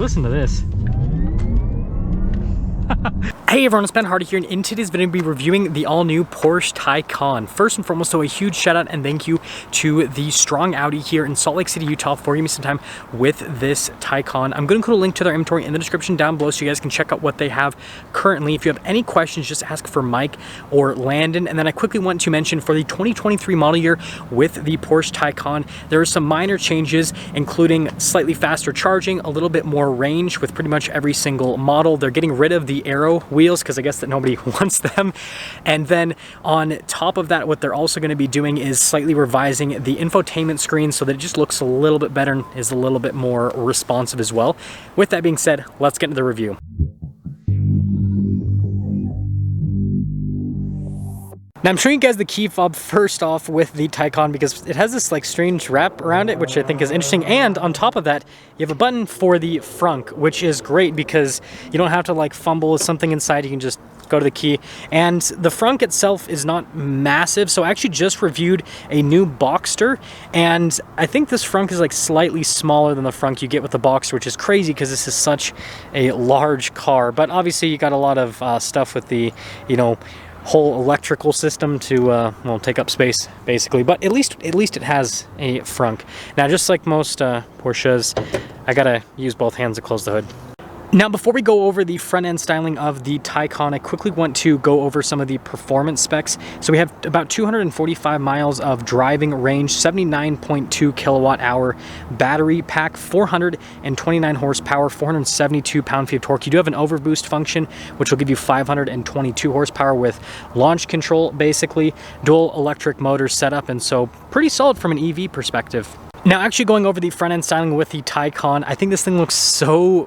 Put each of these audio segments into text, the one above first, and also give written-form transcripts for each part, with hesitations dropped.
Listen to this. Hey everyone, it's Ben Hardy here, and in today's video, I'm going to be reviewing the all-new Porsche Taycan. First and foremost, though, a huge shout out and thank you to the Strong Audi here in Salt Lake City, Utah for giving me some time with this Taycan. I'm going to include a link to their inventory in the description down below so you guys can check out what they have currently. If you have any questions, just ask for Mike or Landon. And then I quickly want to mention for the 2023 model year with the Porsche Taycan, there are some minor changes, including slightly faster charging, a little bit more range with pretty much every single model. They're getting rid of the Aero wheels because I guess that nobody wants them. And then on top of that, what they're also going to be doing is slightly revising the infotainment screen so that it just looks a little bit better and is a little bit more responsive as well. With that being said, let's get into the review. Now I'm showing you guys the key fob first off with the Taycan because it has this like strange wrap around it, which I think is interesting. And on top of that, you have a button for the frunk, which is great because you don't have to like fumble with something inside. You can just go to the key. And the frunk itself is not massive. So I actually just reviewed a new Boxster, and I think this frunk is like slightly smaller than the frunk you get with the Boxster, which is crazy because this is such a large car. But obviously you got a lot of stuff with the, you know, whole electrical system to well, take up space basically, but at least it has a frunk. Now, just like most Porsches, I gotta use both hands to close the hood. Now, before we go over the front end styling of the Taycan, I quickly want to go over some of the performance specs. So we have about 245 miles of driving range, 79.2 kilowatt hour battery pack, 429 horsepower, 472 pound-feet of torque. You do have an overboost function, which will give you 522 horsepower with launch control, basically. Dual electric motors set up, and so pretty solid from an EV perspective. Now, actually going over the front end styling with the Taycan, I think this thing looks so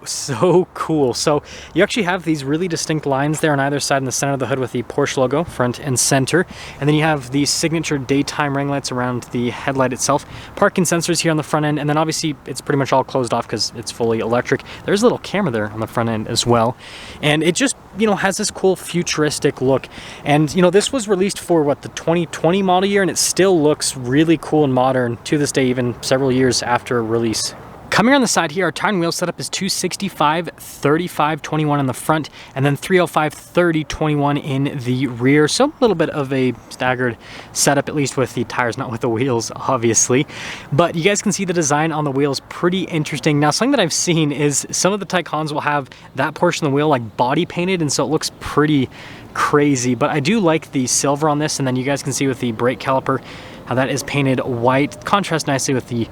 cool. So you actually have these really distinct lines there on either side in the center of the hood with the Porsche logo, front and center. And then you have the signature daytime ring lights around the headlight itself. Parking sensors here on the front end, and then obviously it's pretty much all closed off because it's fully electric. There's a little camera there on the front end as well. And it just, you know, has this cool futuristic look. And, you know, this was released for what, the 2020 model year, and it still looks really cool and modern to this day, even several years after release. Coming on the side here, our tire and wheel setup is 265, 35, 21 in the front, and then 305, 30, 21 in the rear. So a little bit of a staggered setup, at least with the tires, not with the wheels, obviously. But you guys can see the design on the wheels, pretty interesting. Now, something that I've seen is some of the Taycans will have that portion of the wheel like body painted, and so it looks pretty crazy. But I do like the silver on this, and then you guys can see with the brake caliper how that is painted white, contrasts nicely with the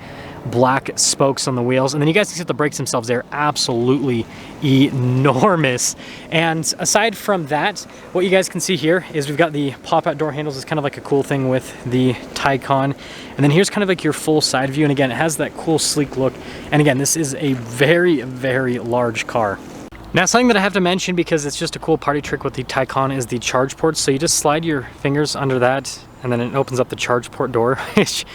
black spokes on the wheels. And then you guys can see the brakes themselves, they're absolutely enormous. And aside from that, what you guys can see here is we've got the pop-out door handles. It's kind of like a cool thing with the Taycan. And then here's kind of like your full side view, and again, it has that cool sleek look. And again, this is a very large car. Now, something that I have to mention because it's just a cool party trick with the Taycan is the charge ports. So you just slide your fingers under that, and then it opens up the charge port door. Which,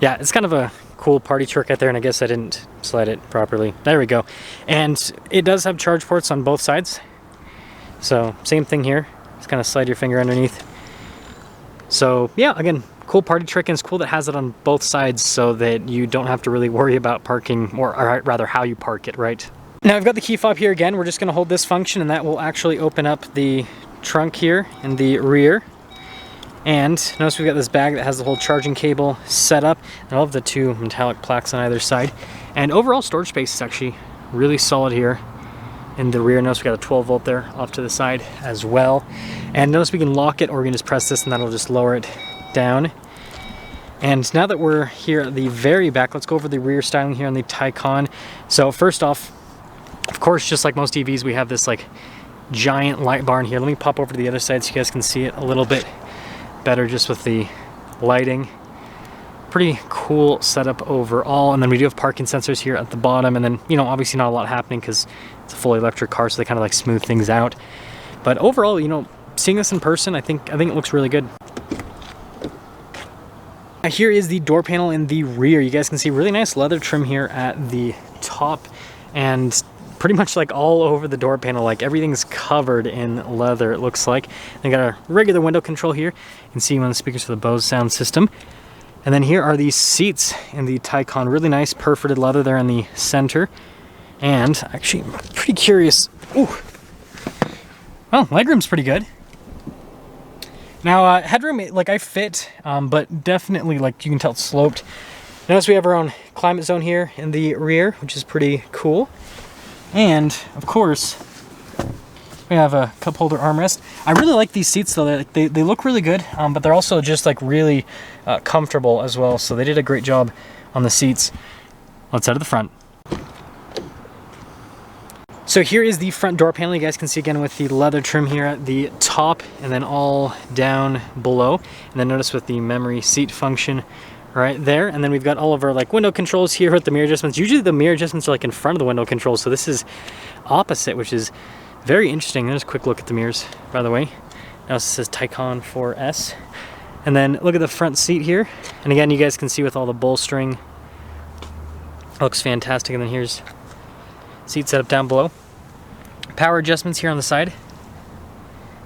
yeah, it's kind of a cool party trick right there, and I guess I didn't slide it properly. There we go. And it does have charge ports on both sides. So same thing here. Just kind of slide your finger underneath. So yeah, again, cool party trick, and it's cool that it has it on both sides so that you don't have to really worry about parking, or rather how you park it, right? Now I've got the key fob here again. We're just going to hold this function, and that will actually open up the trunk here in the rear. And notice we've got this bag that has the whole charging cable set up, and all of the two metallic plaques on either side. And overall storage space is actually really solid here in the rear. Notice we got a 12 volt there off to the side as well. And notice we can lock it, or we can just press this and that'll just lower it down. And now that we're here at the very back, let's go over the rear styling here on the Taycan. So first off, of course, just like most EVs, we have this like giant light bar in here. Let me pop over to the other side so you guys can see it a little bit better just with the lighting. Pretty cool setup overall. And then we do have parking sensors here at the bottom, and then, you know, obviously not a lot happening because it's a fully electric car, so they kind of like smooth things out. But overall, you know, seeing this in person, I think it looks really good. Now, here is the door panel in the rear. You guys can see really nice leather trim here at the top, and pretty much like all over the door panel, like everything's covered in leather, it looks like. They got a regular window control here. You can see one of the speakers for the Bose sound system. And then here are these seats in the Taycan. Really nice perforated leather there in the center. And actually, I'm pretty curious. Ooh. Well, legroom's pretty good. Now, headroom, like I fit, but definitely, like you can tell it's sloped. Notice we have our own climate zone here in the rear, which is pretty cool. And of course, we have a cup holder armrest. I really like these seats though. They look really good, but they're also just like really comfortable as well. So they did a great job on the seats. Let's head to the front. So here is the front door panel. You guys can see again with the leather trim here at the top and then all down below. And then notice with the memory seat function right there. And then we've got all of our like window controls here with the mirror adjustments. Usually the mirror adjustments are like in front of the window controls. So this is opposite, which is very interesting. There's a quick look at the mirrors, by the way. Now it says Taycan 4S. And then look at the front seat here. And again, you guys can see with all the bolstering. Looks fantastic. And then here's seat setup down below. Power adjustments here on the side.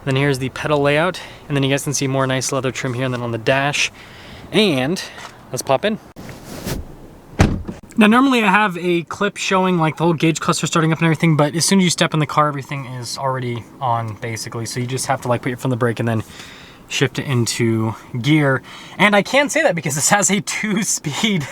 Then here's the pedal layout. And then you guys can see more nice leather trim here and then on the dash. And let's pop in. Now normally I have a clip showing like the whole gauge cluster starting up and everything, but as soon as you step in the car, everything is already on basically. So you just have to like put your foot on the brake and then shift it into gear. And I can say that because this has a 2-speed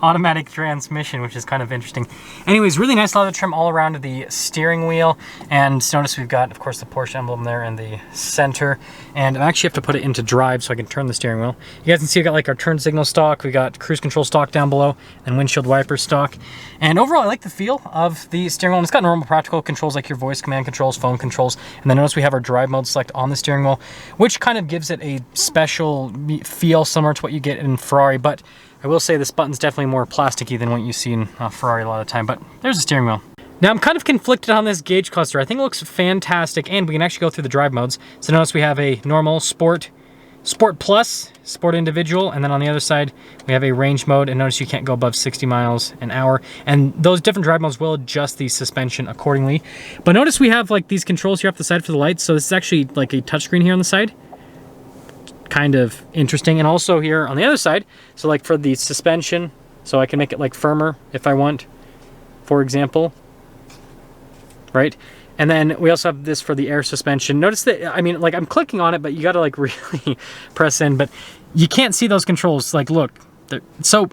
automatic transmission, which is kind of interesting. Anyways, really nice leather trim all around the steering wheel. And notice we've got, of course, the Porsche emblem there in the center. And I actually have to put it into drive so I can turn the steering wheel. You guys can see we got like our turn signal stock, we got cruise control stock down below, and windshield wiper stock. And overall, I like the feel of the steering wheel. And it's got normal practical controls like your voice command controls, phone controls. And then notice we have our drive mode select on the steering wheel, which kind of gives it a special feel similar to what you get in Ferrari. But I will say this button's definitely more plasticky than what you see in Ferrari a lot of the time, but there's the steering wheel. Now I'm kind of conflicted on this gauge cluster. I think it looks fantastic, and we can actually go through the drive modes. So notice we have a normal, sport, sport plus, sport individual, and then on the other side we have a range mode, and notice you can't go above 60 miles an hour. And those different drive modes will adjust the suspension accordingly. But notice we have like these controls here up the side for the lights. So this is actually like a touchscreen here on the side. Kind of interesting. And also here on the other side, so like for the suspension, so I can make it like firmer if I want, for example, right? And then we also have this for the air suspension. Notice that, I mean, like I'm clicking on it, but you got to like really press in, but you can't see those controls. Like, look, so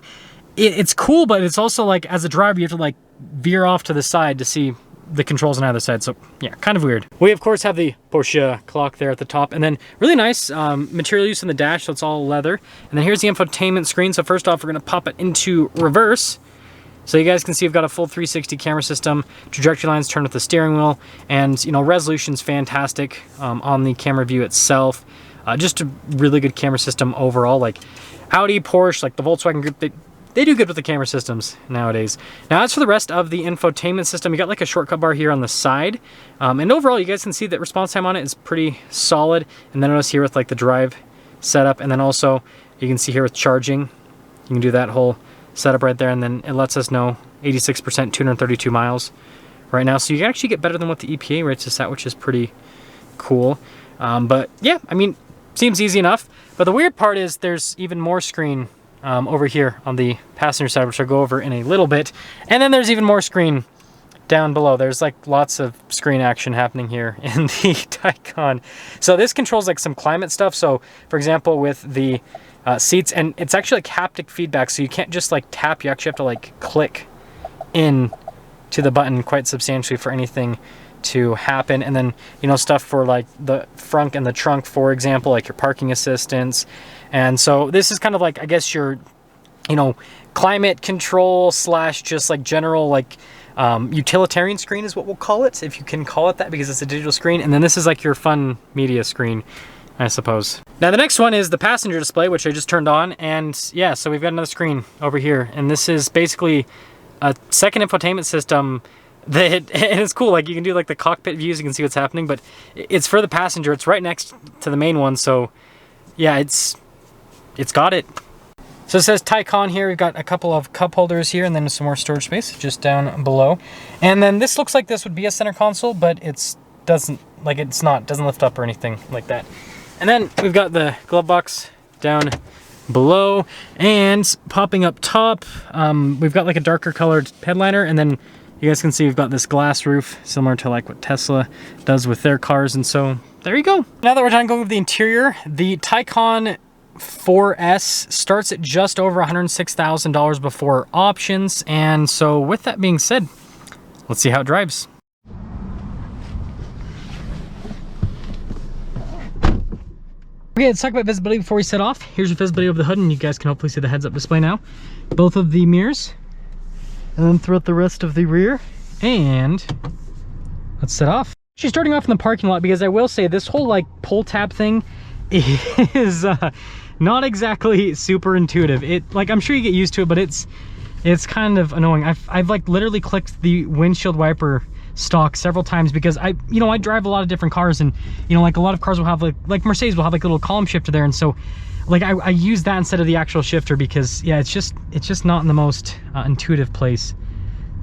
it's cool, but it's also like as a driver, you have to like veer off to the side to see the controls on either side. So yeah, kind of weird. We of course have the Porsche clock there at the top, and then really nice material use in the dash, so it's all leather. And then here's the infotainment screen. So first off, we're gonna pop it into reverse. So you guys can see we've got a full 360 camera system, trajectory lines turn with the steering wheel, and you know, resolution's fantastic on the camera view itself. Just a really good camera system overall. Like Audi, Porsche, like the Volkswagen Group, they do good with the camera systems nowadays. Now, as for the rest of the infotainment system, you got like a shortcut bar here on the side. And overall, you guys can see that response time on it is pretty solid. And then notice here with like the drive setup. And then also you can see here with charging, you can do that whole setup right there. And then it lets us know 86%, 232 miles right now. So you can actually get better than what the EPA rates us at, which is pretty cool. But yeah, I mean, seems easy enough. But the weird part is there's even more screen over here on the passenger side, which I'll go over in a little bit. And then there's even more screen down below. There's like lots of screen action happening here in the Taycan. So this controls like some climate stuff. So for example, with the seats, and it's actually like haptic feedback. So you can't just like tap, you actually have to like click in to the button quite substantially for anything to happen. And then, you know, stuff for like the front and the trunk, for example, like your parking assistance. And so this is kind of like, I guess your, you know, climate control slash just like general like utilitarian screen is what we'll call it, if you can call it that, because it's a digital screen. And then this is like your fun media screen, I suppose. Now the next one is the passenger display, which I just turned on. And yeah, so we've got another screen over here. And this is basically a second infotainment system that, and it's cool, like you can do like the cockpit views, you can see what's happening, but it's for the passenger. It's right next to the main one, so yeah, it's got it. So it says Taycan here. We've got a couple of cup holders here, and then some more storage space just down below. And then this looks like this would be a center console, but doesn't lift up or anything like that. And then we've got the glove box down below, and popping up top, we've got like a darker colored headliner, and then You guys can see we've got this glass roof, similar to like what Tesla does with their cars. And so there you go. Now that we're done going with the interior, the Taycan 4S starts at just over $106,000 before options. And so with that being said, let's see how it drives. Okay, let's talk about visibility before we set off. Here's your visibility over the hood, and you guys can hopefully see the heads-up display now. Both of the mirrors, and then throughout the rest of the rear. And let's set off. Actually starting off in the parking lot, because I will say this whole like pull tab thing is not exactly super intuitive. Like, I'm sure you get used to it, but it's kind of annoying. I've like literally clicked the windshield wiper stock several times because I drive a lot of different cars, and like a lot of cars will have like Mercedes will have like a little column shifter there, and so like I use that instead of the actual shifter because yeah, it's just not in the most intuitive place.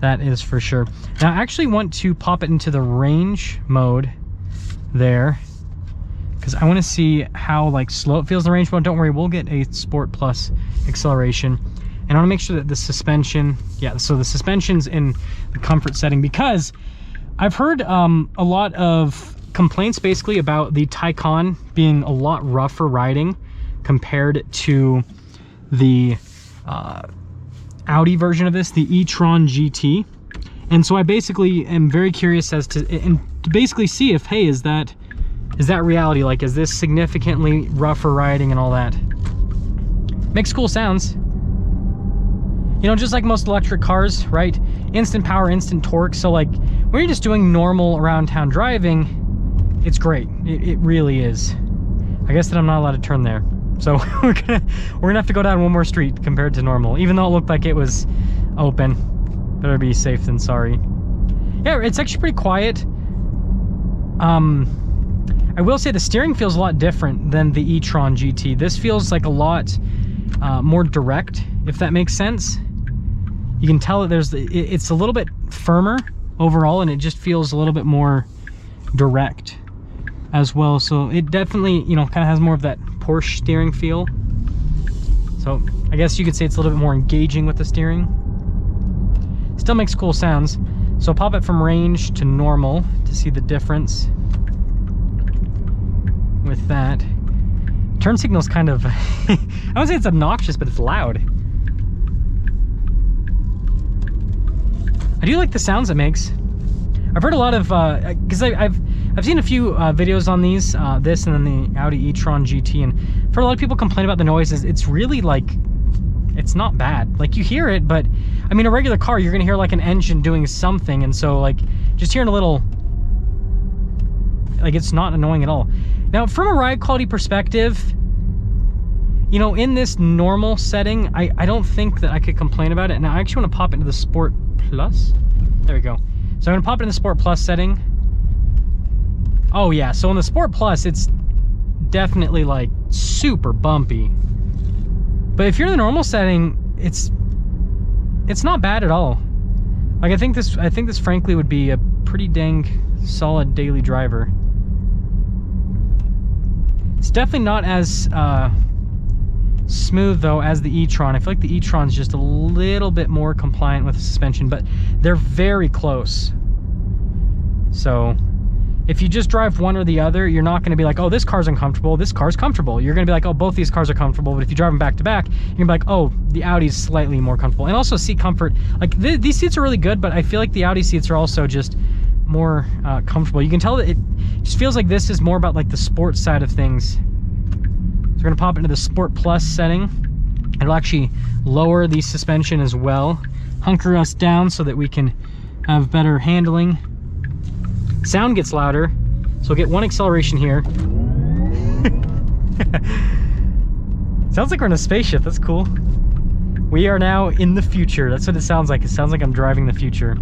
That is for sure. Now I actually want to pop it into the range mode there because I want to see how like slow it feels in the range mode. Don't worry, we'll get a Sport Plus acceleration. And I want to make sure that the suspension, yeah, so the suspension's in the comfort setting, because I've heard a lot of complaints basically about the Taycan being a lot rougher riding compared to the Audi version of this, the e-tron GT. And so I basically am very curious as to basically see if, hey, is that reality? Like, is this significantly rougher riding and all that? Makes cool sounds. Just like most electric cars, right? Instant power, instant torque. So like when you're just doing normal around town driving, it's great. It really is. I guess that I'm not allowed to turn there. So we're gonna have to go down one more street compared to normal, even though it looked like it was open. Better be safe than sorry. Yeah, it's actually pretty quiet. I will say the steering feels a lot different than the e-tron GT. This feels like a lot more direct, if that makes sense. You can tell that it's a little bit firmer overall, and it just feels a little bit more direct as well. So it definitely, kind of has more of that Porsche steering feel. So I guess you could say it's a little bit more engaging with the steering. Still makes cool sounds. So I'll pop it from range to normal to see the difference with that. Turn signal's kind of, I wouldn't say it's obnoxious, but it's loud. I do like the sounds it makes. I've heard a lot of, because I've seen a few videos on this and then the Audi e-tron GT, and for a lot of people complain about the noises. It's really like, it's not bad. Like, you hear it, but I mean, a regular car, you're gonna hear like an engine doing something, and so like just hearing a little, like, it's not annoying at all. Now, from a ride quality perspective, in this normal setting, I don't think that I could complain about it. Now I actually want to pop it into the Sport Plus. There we go. So I'm gonna pop it in the Sport Plus setting. Oh yeah, so in the Sport Plus, it's definitely like super bumpy. But if you're in the normal setting, it's not bad at all. Like, I think this frankly would be a pretty dang solid daily driver. It's definitely not as smooth though as the e-tron. I feel like the e-tron's just a little bit more compliant with the suspension, but they're very close. So if you just drive one or the other, you're not going to be like, oh, this car's uncomfortable, this car's comfortable. You're going to be like, oh, both these cars are comfortable. But if you drive them back to back, you're going to be like, oh, the Audi's slightly more comfortable. And also seat comfort, like these seats are really good, but I feel like the Audi seats are also just more comfortable. You can tell that it just feels like this is more about like the sports side of things. So we're going to pop into the Sport Plus setting. It'll actually lower the suspension as well, hunker us down so that we can have better handling. Sound gets louder, so we'll get one acceleration here. Sounds like we're in a spaceship. That's cool. We are now in the future. That's what it sounds like. It sounds like I'm driving the future.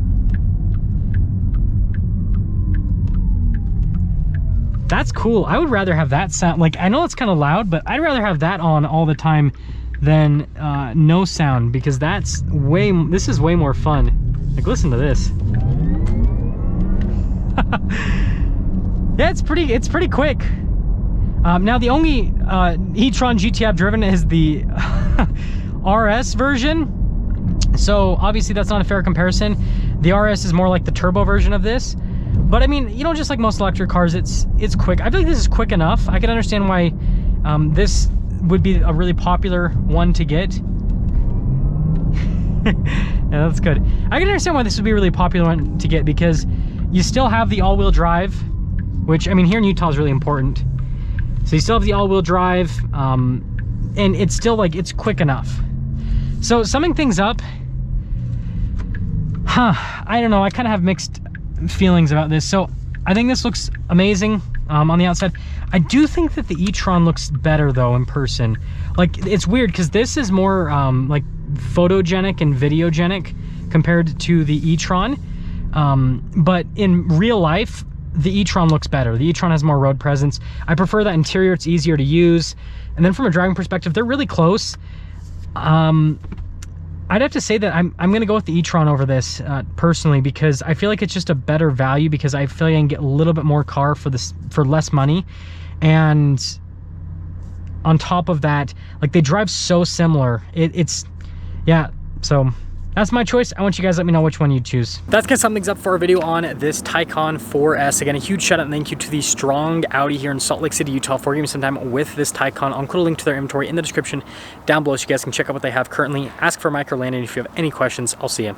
That's cool. I would rather have that sound. Like, I know it's kind of loud, but I'd rather have that on all the time than no sound, because this is way more fun. Like, listen to this. Yeah, it's pretty quick. Now the only e-tron GT I've driven is the RS version, so obviously that's not a fair comparison. The RS is more like the turbo version of this. But I mean, you know, just like most electric cars, it's quick. I feel like this is quick enough. I can understand why this would be a really popular one to get. Yeah, that's good. I can understand why this would be a really popular one to get, because you still have the all-wheel drive, which, I mean, here in Utah is really important. So you still have the all-wheel drive, and it's still like, it's quick enough. So summing things up, I don't know, I kind of have mixed feelings about this. So I think this looks amazing on the outside. I do think that the e-tron looks better though in person. Like, it's weird because this is more like photogenic and videogenic compared to the e-tron, but in real life the e-tron looks better. The e-tron has more road presence. I prefer that interior. It's easier to use, and then from a driving perspective, they're really close. I'd have to say that I'm gonna go with the e-tron over this personally, because I feel like it's just a better value, because I feel like I can get a little bit more car for less money. And on top of that, like, they drive so similar. Yeah, so that's my choice. I want you guys to let me know which one you choose. That's gonna sum things up for our video on this Taycan 4S. Again, a huge shout out and thank you to the Strong Audi here in Salt Lake City, Utah, for giving me some time with this Taycan. I'll include a link to their inventory in the description down below so you guys can check out what they have currently. Ask for Mike or Landon if you have any questions. I'll see you.